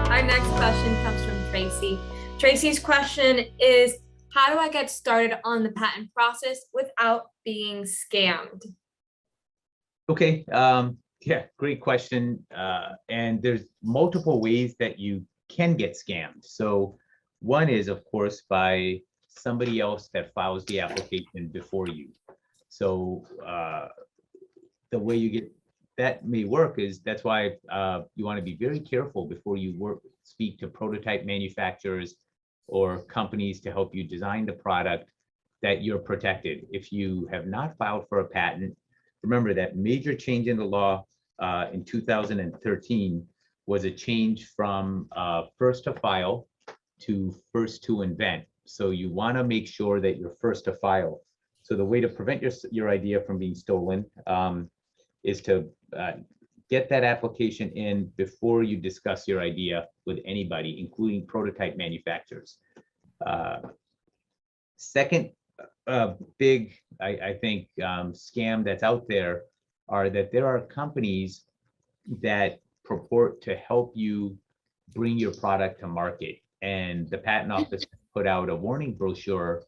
Our next question comes from Tracy. Tracy's question is, how do I get started on the patent process without being scammed? Okay, yeah, great question. And there's multiple ways that you can get scammed. So one is, of course, by somebody else that files the application before you. So the way you get that may work is that's why you want to be very careful before you speak to prototype manufacturers or companies to help you design the product, that you're protected. If you have not filed for a patent, remember that major change in the law in 2013 was a change from first to file to first to invent. So you want to make sure that you're first to file. So the way to prevent your idea from being stolen is to get that application in before you discuss your idea with anybody, including prototype manufacturers. Second big, I think, scam that's out there are that there are companies that purport to help you bring your product to market. And the patent office put out a warning brochure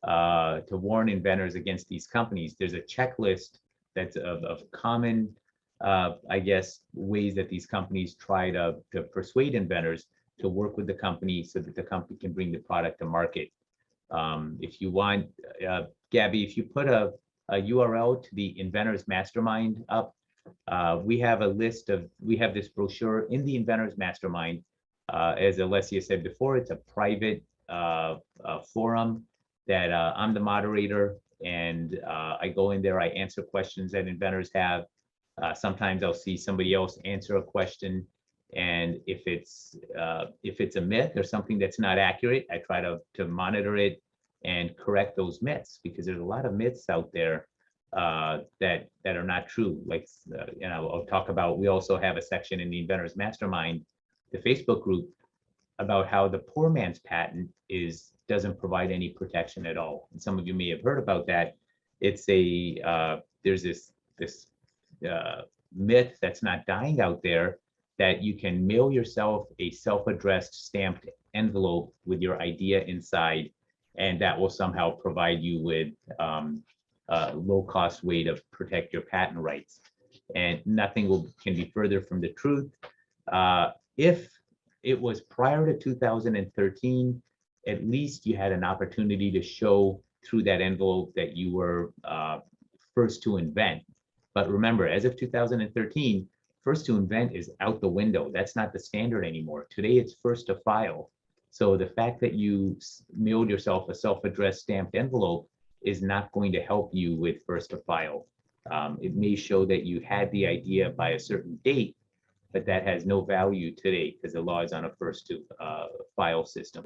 to warn inventors against these companies. There's a checklist that's of common, I guess, ways that these companies try to persuade inventors to work with the company so that the company can bring the product to market. If you want, Gabby, if you put a URL to the Inventors Mastermind up, we have this brochure in the Inventors Mastermind. As Alessia said before, it's a private forum that I'm the moderator, and I go in there, I answer questions that inventors have. Sometimes I'll see somebody else answer a question, and if it's a myth or something that's not accurate, I try to monitor it and correct those myths, because there's a lot of myths out there that are not true. Like, I'll talk about, we also have a section in the Inventors Mastermind, the Facebook group, about how the poor man's patent doesn't provide any protection at all. And some of you may have heard about that. It's there's this myth that's not dying out there, that you can mail yourself a self-addressed stamped envelope with your idea inside, and that will somehow provide you with a low-cost way to protect your patent rights. And nothing can be further from the truth. If it was prior to 2013, at least you had an opportunity to show through that envelope that you were first to invent. But remember, as of 2013, first to invent is out the window. That's not the standard anymore. Today, it's first to file. So the fact that you mailed yourself a self-addressed stamped envelope is not going to help you with first to file. It may show that you had the idea by a certain date, but that has no value today because the law is on a first to file system.